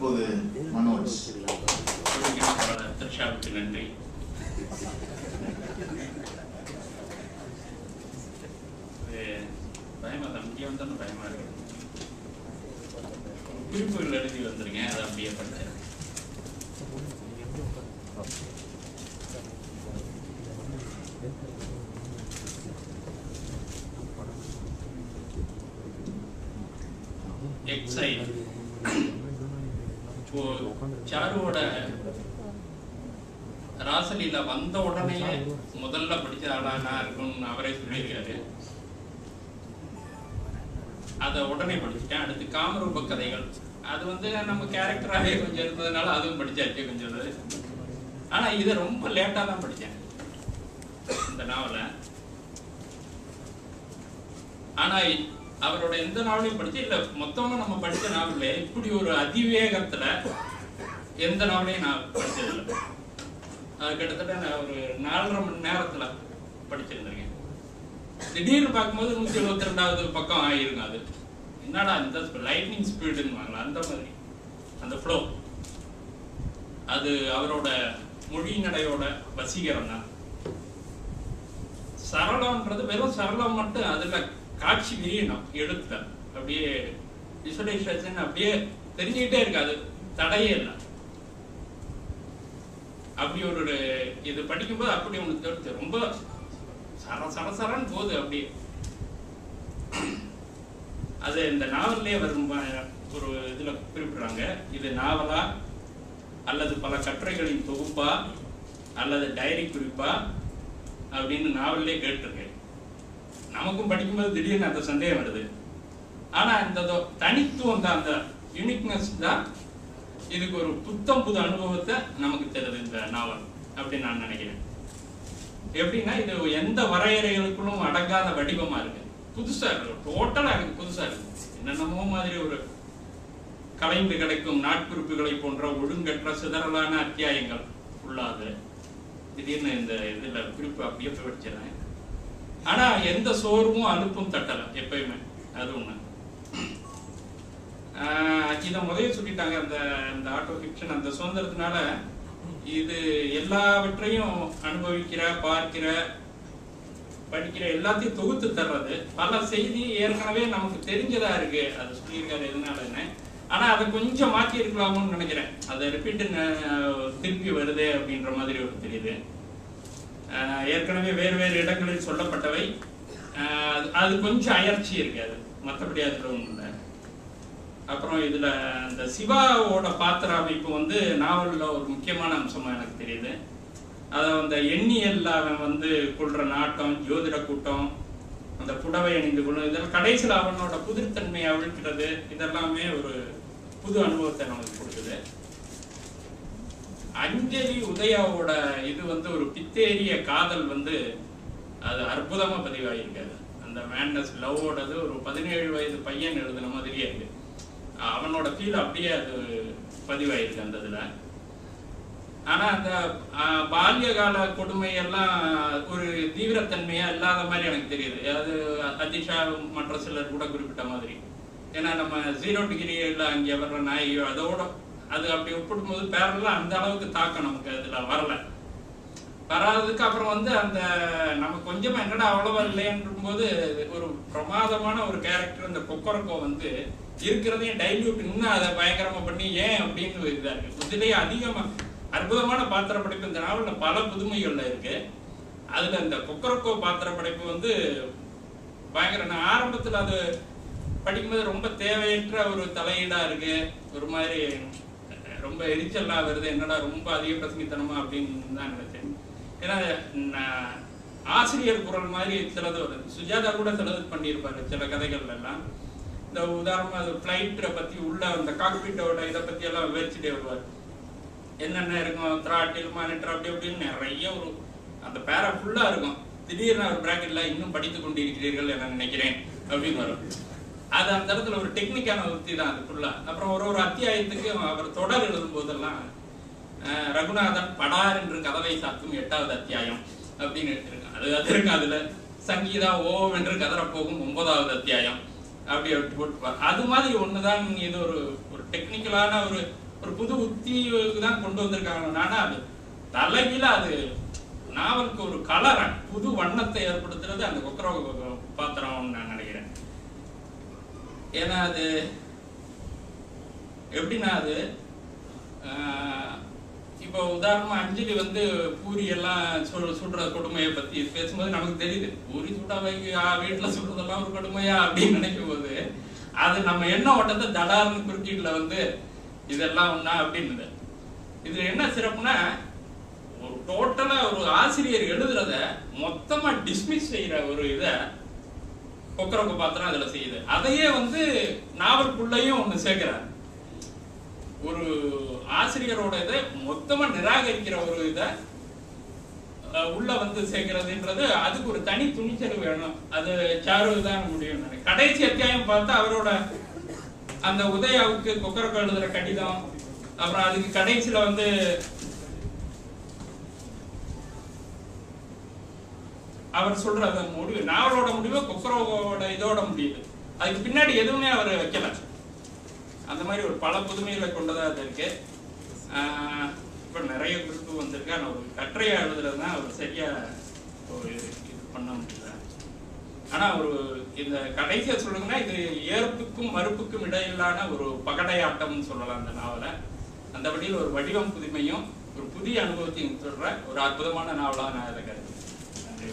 இப்போது மனோஜ். திருஷாவுக்கு நன்றி. பயமா தான் இங்கே வந்தாலும் பயமா இருக்கு. குறிப்புகள் எழுதி வந்துருங்க, அதை அப்படியே படிச்சேன். எக்ஸைட் சாருவோட ராசலீல வந்த உடனே முதல்ல படிச்ச ஆளா நான் இருக்கும்னு அவரே சொல்லியிருக்காரு. அதை உடனே படிச்சுட்டேன். அடுத்து காமரூப கதைகள், அது வந்து நம்ம கேரக்டராகவே கொஞ்சம் இருந்ததுனால அதுவும் படிச்சாச்சு கொஞ்சம். ஆனா இதை ரொம்ப லேட்டா தான் படித்தேன் இந்த நாவலை. ஆனா அவரோட எந்த நாவலையும் படிச்சு இல்ல, மொத்தமா நம்ம படிச்ச நாவல்ல இப்படி ஒரு அதிவேகத்துல எந்த நாவலையும் நான் படிச்சதில்லை. அது கிட்டத்தட்ட நான் ஒரு 4.5 மணி நேரத்துல படிச்சிருந்திருக்கேன். திடீர்னு பார்க்கும்போது 172வது பக்கம் ஆயிருக்கும். அது என்னடா இந்த லைட்னிங் ஸ்பீடுன்னு வாங்கலாம், அந்த மாதிரி அந்த ஃப்ளோ. அது அவரோட மொழி நடையோட வசீகரம் தான். சரளம்ன்றது வெறும் சரளம் மட்டும், அதுல காட்சி விரியணும் எழுத்துல அப்படியே விசுவலைசேஷன் அப்படியே தெரிஞ்சுக்கிட்டே இருக்காது, தடையே இல்லை. அப்படி ஒரு இது படிக்கும்போது அப்படி ஒன்று தெரிஞ்சு ரொம்ப சரசரன்னு போகுது அப்படியே. அது இந்த நாவல்லே வரும் ஒரு இதுல குறிப்பிடுறாங்க, இது நாவலா அல்லது பல கட்டுரைகளின் தொகுப்பா அல்லது டைரி குறிப்பா அப்படின்னு நாவல்லே கேட்டிருக்கேன். நமக்கும் படிக்கும்போது திடீர்னு அந்த சந்தேகம் வருது. ஆனா இந்த தனித்துவம் தான், அந்த யூனிக்னஸ் தான் இதுக்கு ஒரு புத்தம் புது அனுபவத்தை நமக்கு தருது இந்த நாவல் அப்படின்னு நான் நினைக்கிறேன். எப்படின்னா இது எந்த வரையறைகளுக்குள்ளும் அடங்காத வடிவமா இருக்கு, புதுசா இருக்கு, டோட்டலா இருக்கு, புதுசா இருக்கு. என்னென்னமோ மாதிரி ஒரு கலைந்து கிடைக்கும் நாட்குறிப்புகளை போன்ற ஒழுங்கற்ற சிதறலான அத்தியாயங்கள் உள்ளாது. திடீர்னு இந்த இதுல குறிப்பு அப்படியே படிச்சிடறேன். ஆனா எந்த சோர்வும் அலுப்பும் தட்டல எப்பயுமே, அது ஒண்ணு. இதை முதல்ல சொல்லிட்டாங்க, அந்த ஆட்டோ ஃபிக்ஷன் அந்த சுதந்திரத்தினால இது எல்லாவற்றையும் அனுபவிக்கிற, பார்க்கிற, படிக்கிற எல்லாத்தையும் தொகுத்து தர்றது. பல செய்தி ஏற்கனவே நமக்கு தெரிஞ்சதா இருக்கு, அது சொல்லியிருக்காரு எதுனாலன்னு. ஆனா அதை கொஞ்சம் மாற்றி இருக்கலாமோன்னு நினைக்கிறேன். அதை ரிப்பீட் திருப்பி வருது அப்படின்ற மாதிரி ஒரு தெரியுது. ஏற்கனவே வேறு வேறு இடங்களில் சொல்லப்பட்டவை, அது கொஞ்சம் அயற்சி இருக்கு, அது மற்றபடி அதுல ஒன்றும் இல்லை. அப்புறம் இதுல இந்த சிவாவோட பாத்திர அமைப்பு வந்து நாவல்ல ஒரு முக்கியமான அம்சமா எனக்கு தெரியுது. அதை அந்த எண்ணியல்ல அவன் வந்து கொள்ற நாட்டம், ஜோதிட கூட்டம், அந்த புடவை அணிந்து கொள்ளும், இதெல்லாம் கடைசியில் அவனோட புதிர்த்தன்மையை அவிழ்க்கிறது, இதெல்லாமே ஒரு புது அனுபவத்தை நமக்கு கொடுக்குது. அஞ்சலி உதயாவோட இது வந்து ஒரு பித்தேரிய காதல் வந்து அது அற்புதமா பதிவாயிருக்காது. அந்த மேட்னஸ் லவ்வோடது ஒரு 17 வயது பையன் எழுதுன மாதிரியே இருக்கு. அவனோட ஃபீல் அப்படியே அது பதிவாயிருக்கு அந்த இதுல. ஆனா அந்த பால்யகால கொடுமை எல்லாம் ஒரு தீவிரத்தன்மையா இல்லாத மாதிரி எனக்கு தெரியுது. அது அதிஷா மற்ற சிலர் கூட குறிப்பிட்ட மாதிரி. ஏன்னா நம்ம 0 டிகிரியில அங்கே வர்ற நாயோ அதோட அது அப்படி ஒப்பிடும்போது பேரெல்லாம் அந்த அளவுக்கு தாக்கம் நமக்கு அதுல வரல. வராததுக்கு அப்புறம் வந்து அந்த நம்ம கொஞ்சமா என்னடா அவ்வளவா இல்லைன்ற போது ஒரு பிரமாதமான ஒரு கேரக்டர் இந்த கொக்கரக்கோ வந்து இருக்கிறதையும் டைல்யூட் இன்னும் அதை பயங்கரமா பண்ணி ஏன் அப்படின்னு இதா இருக்கு. இதுலயே அதிகமா அற்புதமான பாத்திர படைப்பு இந்த நாவல்ல பல புதுமைகள்ல இருக்கு. அதுல இந்த கொக்கரக்கோ பாத்திர படைப்பு வந்து பயங்கர. நான் ஆரம்பத்துல அது படிக்கும்போது ரொம்ப தேவையற்ற ஒரு தலையீடா இருக்கு, ஒரு மாதிரி ரொம்ப எரிச்சலா வருது, என்னடா ரொம்ப அதிக பிரசங்கித்தனமா அப்படின்னு தான் நினைச்சேன். ஏன்னா ஆசிரியர் குரல் மாதிரி சிலது வருது. சுஜாதா கூட சிலது பண்ணியிருப்பாரு சில கதைகள்ல எல்லாம். இந்த உதாரணமா அது பிளைட்டை பத்தி உள்ள அந்த காக்பீட்டோட இதை பத்தி எல்லாம் விவரிச்சுட்டே வருவார். என்னென்ன இருக்கும், த்ராட்டில் மானிட்டர் அப்படி அப்படின்னு நிறைய ஒரு அந்த பேரா ஃபுல்லா இருக்கும். திடீர்னு ஒரு பிராக்கெட்ல இன்னும் படித்துக் கொண்டிருக்கிறீர்கள் என நினைக்கிறேன் அப்படின்னு வரும். அது அந்த இடத்துல ஒரு டெக்னிக்கான உத்தி தான் அது ஃபுல்லா. அப்புறம் ஒரு அத்தியாயத்துக்கு அவர் தொடர் எழுதும் போதெல்லாம் ரகுநாதன் படார் என்று கதவை சாத்தும் 8வது அத்தியாயம் அப்படின்னு எடுத்திருக்காங்க. அது இருக்கு. அதுல சங்கீதா ஓம் என்று கதறப்போகும் 9வது அத்தியாயம் அப்படி போட்டுப்பார். அது மாதிரி ஒண்ணுதான் இது ஒரு டெக்னிக்கலான ஒரு ஒரு புது உத்திக்கு தான் கொண்டு வந்திருக்காங்க. ஆனா அது தலைகீழ அது நாவலுக்கு ஒரு கலரை புது வண்ணத்தை ஏற்படுத்துறது அந்த கொக்கரோ பாத்திரம் நான் நினைக்கிறேன். ஏன்னா அது எப்படின்னா அது இப்போ உதாரணமா அஞ்சலி வந்து பூரி எல்லாம் சுடுற கொடுமையை பத்தி பேசும்போது நமக்கு தெரியுது, பூரி சுடா வீட்டுல சுடுறதெல்லாம் ஒரு கொடுமையா அப்படின்னு நினைக்கும் போது அது நம்ம எண்ண ஓட்டத்தை தடார்னு குறுக்கீட்டுல வந்து இதெல்லாம் ஒண்ணா அப்படின்னு. இதுல என்ன சிறப்புனா ஒரு டோட்டலா ஒரு ஆசிரியர் எழுதுறத மொத்தமா டிஸ்மிஸ் செய்யற ஒரு இத கொக்கரொக்க பாத்திரம் அதுல செய்யுது. அதையே வந்து நாவலுக்குள்ளேயும் ஒண்ணு சேர்க்கிறார். ஒரு ஆசிரியரோட இதை மொத்தமா நிராகரிக்கிற ஒரு இதை உள்ள வந்து சேர்க்கிறதுன்றது அதுக்கு ஒரு தனி துணிச்சல் வேணும். அது சாருதான் முடியும். கடைசி அத்தியாயம் பார்த்தா அவரோட அந்த உதயாவுக்கு கொக்கரொக்க எழுதுற கடிதம், அப்புறம் அதுக்கு கடைசியில வந்து அவர் சொல்ற அந்த முடிவு, நாவலோட முடிவு கொக்கரோட இதோட முடியுது. அதுக்கு பின்னாடி எதுவுமே அவர் வைக்கல. அந்த மாதிரி ஒரு பல புதுமைகளை கொண்டதா அது இருக்கு. இப்ப நிறைய குறிப்பு வந்திருக்கு. ஆனா ஒரு கட்டுரையா எழுதுறதுதான் அவர் சரியா இது பண்ண முடியல. ஆனா ஒரு இந்த கடைசியா சொல்லுங்கன்னா இது ஏற்புக்கும் மறுப்புக்கும் இடையிலான ஒரு பகடையாட்டம்னு சொல்லலாம் அந்த நாவலை. அந்த வழியில் ஒரு வடிவம் புதுமையும் ஒரு புதிய அனுபவத்தையும் சொல்ற ஒரு அற்புதமான நாவலா நான் இதை கருதுறேன். நன்றி.